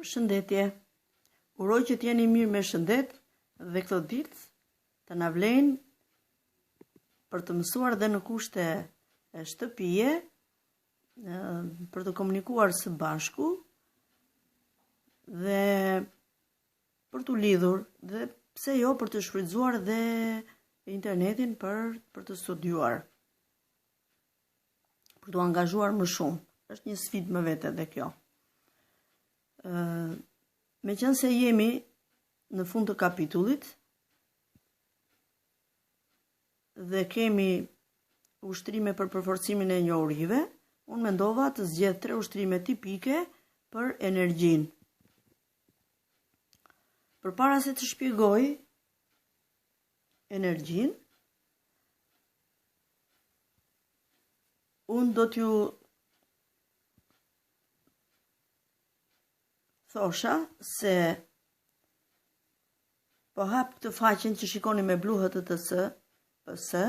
Përshëndetje. Uroj që t'jeni mirë me shëndet dhe këto ditë të na vlen për të mësuar dhe në kushte shtëpie, për të komunikuar së bashku dhe për t'u lidhur dhe pse jo për të shfrytzuar dhe internetin për të studiuar, për t'u angazhuar më shumë. Është një sfidë më vete dhe kjo. Me qenë se jemi në fund të kapitullit dhe kemi ushtrime për përforcimin e njohurive, unë mendova të zgjedh 3 ushtrime tipike për energjinë. Përpara se të shpjegoj energjinë, unë do t'ju thosha se po hap këtë faqen që shikoni me blu HTTS PS,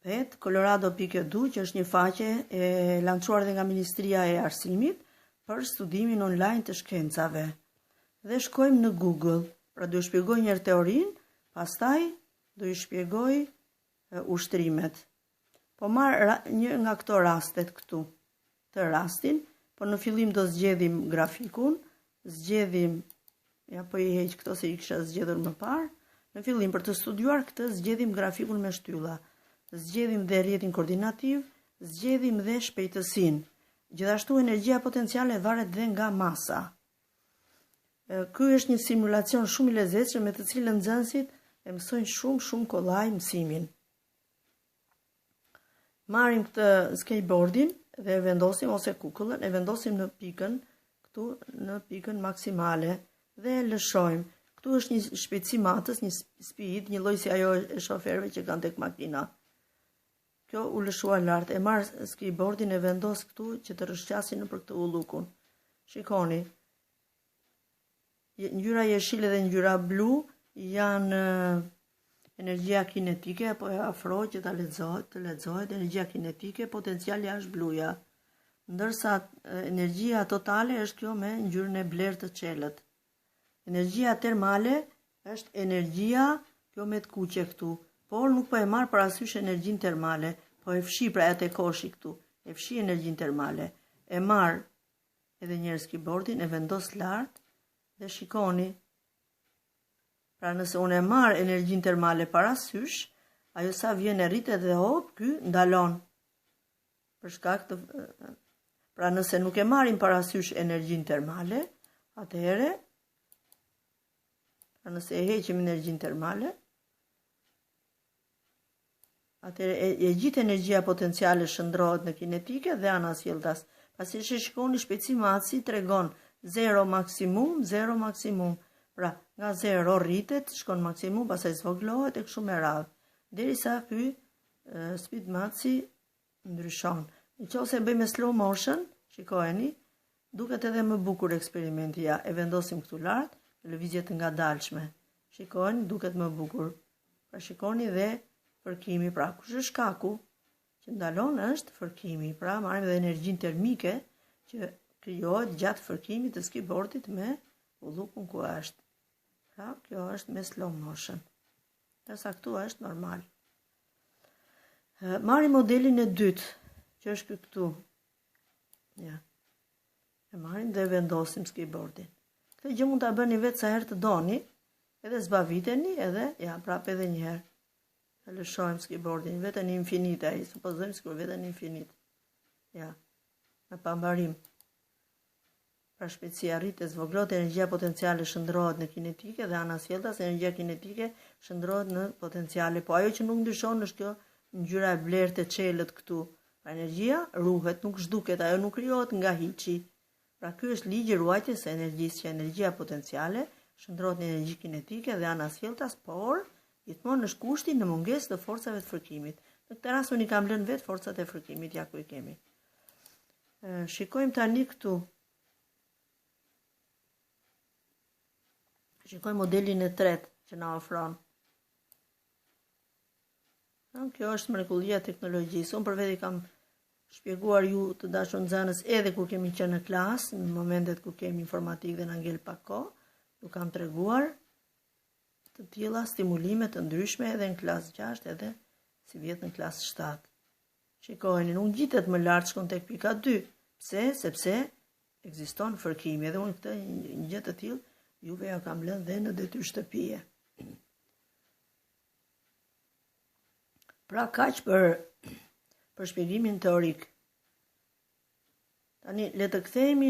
pet colorado.edu, që është një faqe e lançuar dhe nga Ministria e Arsimit për studimin online të shkencave. Dhe shkojmë në Google, pra do ju shpjegoj njërë teorinë, pastaj do ju shpjegoj ushtrimet. Po marr një nga këto rastet këtu, të rastin, po në fillim do zgjedhim grafikun, zgjedhim, po i heq këto se i kisha zgjedhur më parë, në fillim për të studiuar këtë zgjedhim grafikun me shtylla, zgjedhim dhe rrjetin koordinativ, zgjedhim dhe shpejtësinë. Gjithashtu energjia potenciale varet dhe nga masa. Ky është një simulacion shumë i lezetshëm me të cilën nxënësit e mësojnë shumë kollaj mësimin. Marrim këtë skateboardin dhe e vendosim, ose kukullën, e vendosim në pikën, këtu në pikën maksimale dhe lëshojmë. Këtu është një shpejtësi matës, një speed, një lloj si ajo e shoferëve që kanë tek makina. Kjo u lëshua lart, e marr skateboardin e vendos këtu që të rrshqasi nëpër këtë ullukun. Shikoni. Ngjyra jeshile dhe ngjyra blu janë energjia kinetike, apo e afroj që të lexohet, energjia kinetike, potenciali është bluja. Ndërsa energjia totale është kjo me ngjyrën e blerë të qelët. Energjia termale është energjia kjo me të kuqe këtu, por nuk po e marr parasysh energjinë termale, po e fshi pra atë koshi këtu, e fshi energjinë termale. E marr edhe një herë skateboardin, e vendos lart dhe shikoni. Pra nëse unë e marr energjinë termale parasysh, ajo sa vjen e rritet dhe hop, ky ndalon. Për shkak të Pra nëse nuk e marrim parasysh energjinë termale, atëherë, pra nëse e heqim energjinë termale, atëherë e gjithë energjia potenciale shndrohet në kinetike dhe ana sjelltas. Pasi shikoni shpejtësi matësi tregon 0 maksimum. Pra nga 0 rritet, shkon maksimum, pastaj zvogëlohet e kështu me radhë, derisa ky speed matësi ndryshon. Nëse bëjmë slow motion, shikojeni, duket edhe më bukur eksperimenti. Ja, e vendosim këtu lart, lëvizje të ngadalshme. Shikojeni, duket më bukur. Pra shikoni dhe fërkimi. Pra kush është shkaku që ndalon është fërkimi. Pra marrim edhe energjinë termike që krijohet gjatë fërkimit të skateboardit me ullukun ku është. Pra kjo është me slow motion. Ndërsa këtu është normal. Marrim modelin e dytë, që është këtu. Ja. E marrim dhe vendosim skateboardin. Këtë gjë mund ta bëni vetë sa herë të doni, edhe zbaviteni, edhe ja, prap edhe një herë. E lëshojmë skateboardin vetën në infinit, ai supozojmë se vetën në infinit. Ja. Me pambarim. Pra shpejtësia rritet, zvogëlohet, energjia potenciale shndrohet në kinetike dhe ana sjelltas energjia kinetike shndrohet në potenciale. Po ajo që nuk ndryshon është kjo ngjyra e blerë të qelët këtu. Pra energjia ruhet, nuk zhduket, ajo nuk krijohet nga hiçi. Pra ky është ligji i ruajtjes së energjisë, që energjia potenciale shndrohet në energji kinetike dhe ana sjelltas, por gjithmonë është kushti në mungesë të forcave të fërkimit. Në këtë rast unë i kam lënë vetë forcat e fërkimit, ja ku i kemi. Shikojmë tani këtu. Shikojmë modelin e tretë që na ofron. Kjo është mrekullia e teknologjisë. Unë për veti kam shpjeguar ju të dashur nxënës edhe kur kemi qenë në klasë, në momentet kur kemi informatikë dhe na ngel pak kohë, ju kam treguar të tilla stimulime të ndryshme edhe në klasë 6 edhe si vjet në klasë 7. Shikojeni, nuk ngjitet më lart, shkon tek pika 2. Pse? Sepse ekziston fërkimi, edhe unë këtë një gjë të tillë juve ja kam lënë dhe në detyrë shtëpie. Pra kaq për shpjegimin teorik. Tani le të kthehemi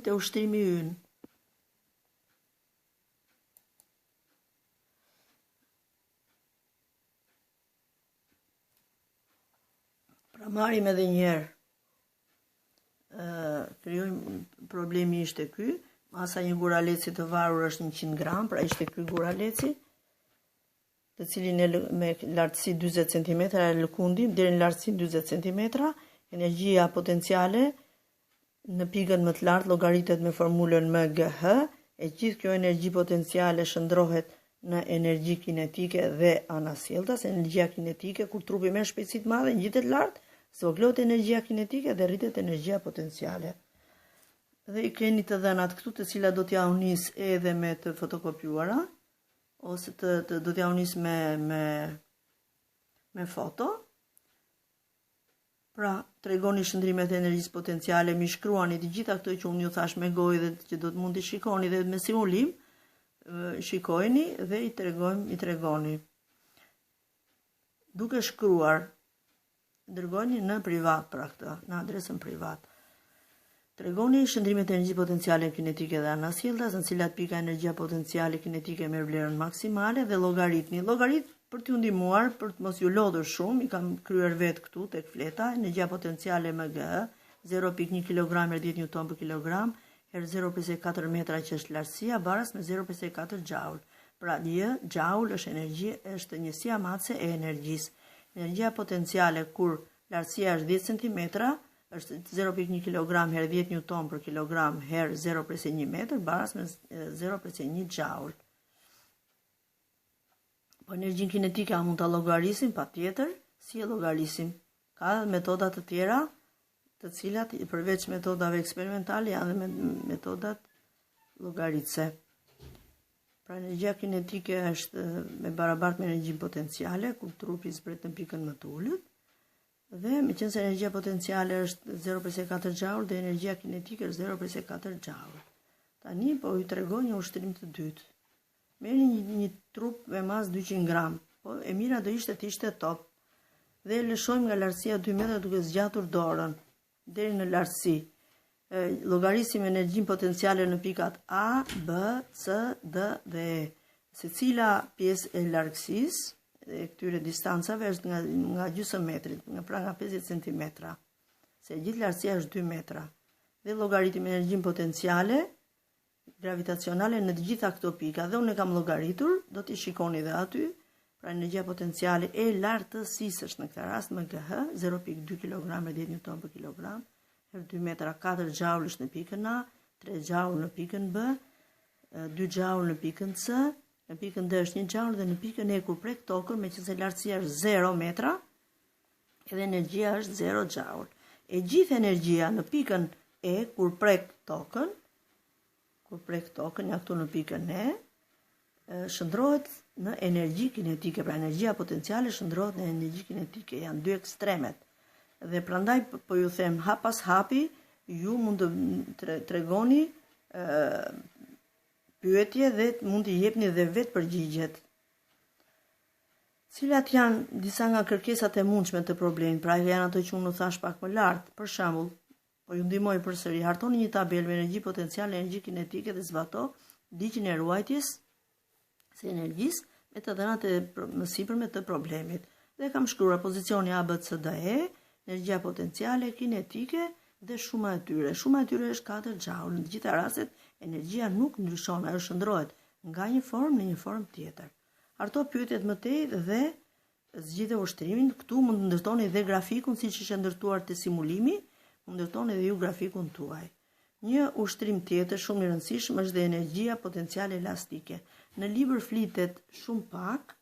te ushtrimi ynë. Pra marrim edhe një herë. Krijojmë, problemi ishte ky, masa një guraleci të varur është 100 gram, pra ishte ky guraleci, të cilin me lartësi 40 cm e lëkundim deri në lartësi 40 cm, energjia potenciale në pikën më të lartë llogaritet me formulën MGH, e gjithë kjo energji potenciale shndrohet në energji kinetike dhe anasjellta, se energjia kinetike kur trupi merr shpejtësi të madhe ngjitet lart, zvoglohet energjia kinetike dhe rritet energjia potenciale. Dhe i keni të dhënat këtu, të cilat do t'ja unis edhe me të fotokopjuara, ose do t'ja unis me foto. Pra, tregoni shëndrimet e energjisë potenciale, mi shkruani të gjitha këto që unë ju thash me gojë dhe që do të mund t'i shikoni dhe me simulim, shikojeni dhe i tregoni. Duke shkruar, dërgoni në privat pra këtë, në adresën privat. Tregoni shëndrimet e energjisë potenciale kinetike dhe anasjelltas, në cilat pika energjia potenciale kinetike merr vlerën maksimale dhe llogaritni. Llogarit për t'ju ndihmuar, për të mos ju lodhur shumë, i kam kryer vetë këtu tek fleta, energjia potenciale MGH 0.1 kg her 10 Newton për kilogram, her 0.4 metra që është lartësia, baras me 0.4 joule. Pra joule është njësia matëse e energjisë. Energjia potenciale kur lartësia është 10 cm, është 0.1 kg her 10 Newton për kilogram her 0.1 metër, baras me 0.1 joule. Po energjin kinetike a mund ta llogarisim? Patjetër, si e llogarisim? Ka metoda të tjera, të cilat përveç metodave eksperimentale janë dhe metodat llogaritëse. Pra energjia kinetike është me barabartë me energjinë potenciale, kur trupi zbret në pikën më të ulët. Dhe me qenë se energjia potenciale është 0.4 joule dhe energjia kinetike është 0.4 joule. Tani po ju tregoj një ushtrim të dytë. Merrni një trup me masë 200 gram, po e mira do ishte të ishte top. Dhe lëshojmë nga lartësia 2 metra duke zgjatur dorën deri në lartësi. Llogarisim energjinë potenciale në pikat A, B, C, D dhe E. Secila pjesë e largësisë e këtyre distancave është nga gjysmë metrit, nga 50 cm, se gjithë lartësia është 2 metra. Dhe llogaritim energjinë potenciale gravitacionale në të gjitha këto pika. Dhe unë e kam llogaritur, do t'i shikoni dhe aty. Pra energjia potenciale e lartësisë është në këtë rast MGH 0.2 kg her 10 Newton për kilogram, her 2 metra, 4 joule është në pikën A, 3 joule në pikën B, 2 joule në pikën C. Në pikën D është 1 joule dhe në pikën E kur prek tokën, me që se lartësia është 0 metra, edhe energjia është 0 joule. E gjithë energjia në pikën E kur prek tokën, ja këtu në pikën E, shndrohet në energji kinetike, pra energjia potenciale shndrohet në energji kinetike, janë dy ekstremet. Dhe prandaj po ju them hap pas hapi, ju mund të tregoni pyetje dhe mund t'i jepni dhe vetë përgjigjet. Cilat janë disa nga kërkesat e mundshme të problemit, pra janë ato që unë thash pak më lart. Për shembull, po ju ndihmoj përsëri, hartoni një tabelë me energji potenciale, energji kinetike dhe zbato ligjin e ruajtjes së energjisë me të dhënat e mësipërme të problemit. Dhe kam shkruar pozicioni A, B, C, D, E, energjia potenciale, kinetike dhe shuma e tyre. Shuma e tyre është 4 joule. Në të gjitha rastet energjia nuk ndryshon, ajo shndrohet nga një formë në një formë tjetër. Harto pyetjet më tej dhe zgjidhe ushtrimin. Këtu mund të ndërtoni dhe grafikun siç është ndërtuar te simulimi, mund ndërtoni edhe ju grafikun tuaj. Një ushtrim tjetër shumë i rëndësishëm është dhe energjia potenciale elastike. Në libër flitet shumë pak,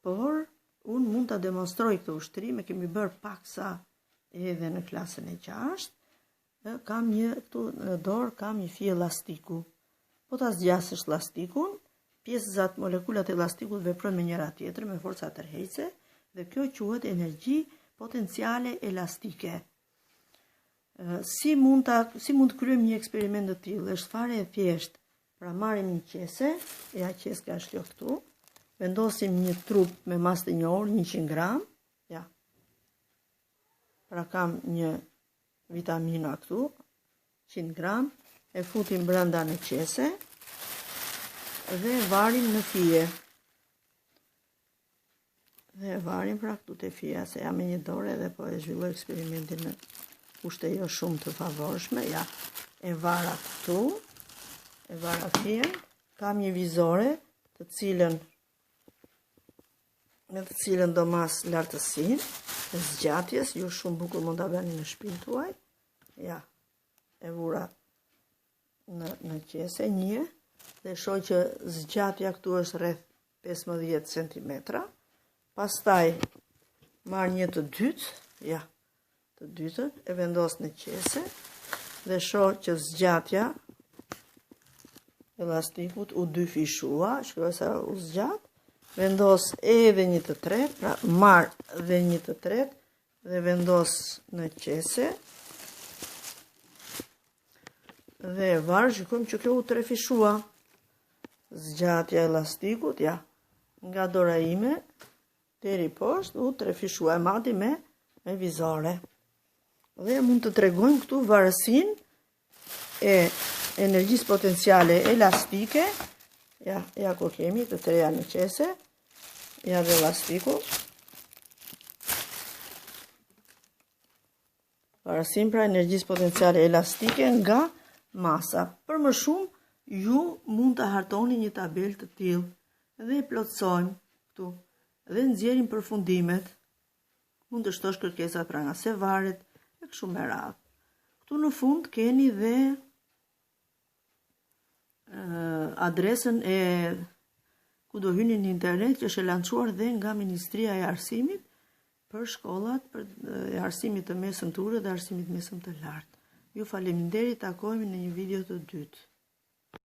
por Unë mund të demonstroj këtë ushtrim, e kemi bërë paksa edhe në klasën e 6. Kam një këtu në dorë, kam një fije elastiku. Po ta zgjasësh elastikun, pjesët molekulat e elastikut veprojnë me njëra tjetër me forca tërheqëse dhe kjo quhet energji potenciale elastike. Si mund të kryejmë një eksperiment të tillë? Është fare e thjeshtë. Pra marrim një qese, ja qes ka shlo këtu, vendosim një trup me masë të njohur, 100 gram, ja. Pra kam një vitamina këtu, 100 gram, e futim brenda në qese dhe varim në fije. Dhe varim pra këtu te fija, se jam me një dorë edhe po e zhvilloj eksperimentin në kushte jo shumë të favorshme. Ja, e vara këtu, e vara fijen, kam një vizore të cilën me të cilën do mas lartësinë e zgjatjes, ju shumë bukur mund ta bëni në shtëpinë tuaj. Ja, e vura në qese një dhe shoh që zgjatja këtu është rreth 15 cm. Pastaj marr një të dytë, ja, të dytën e vendos në qese dhe shoh që zgjatja elastikut u dyfishua, shkruaj sa u zgjat. Vendos edhe një të tretë, pra marr dhe një të tretë dhe vendos në qese. Dhe varë, shikojmë që kjo u trefishua. Zgjatja elastikut, ja, nga dora ime, deri poshtë, u trefishua e mati me vizore. Dhe mund të tregojmë këtu varësinë e energjisë potenciale elastike, ja ku kemi të treja në qese, ja dhe elastiku. Varësinë pra energjisë potenciale elastike nga masa. Për më shumë, ju mund të hartoni një tabel të tillë dhe e plotësojmë këtu dhe nxjerrim përfundimet. Mund të shtosh kërkesat pra nga se varet e kështu me radhë. Këtu në fund keni dhe adresën e ku do hyni në internet, që është e lançuar dhe nga Ministria e Arsimit për shkollat e arsimit të mesëm të ulët dhe arsimit mesëm të lartë. Ju faleminderit, takohemi në një video të dytë.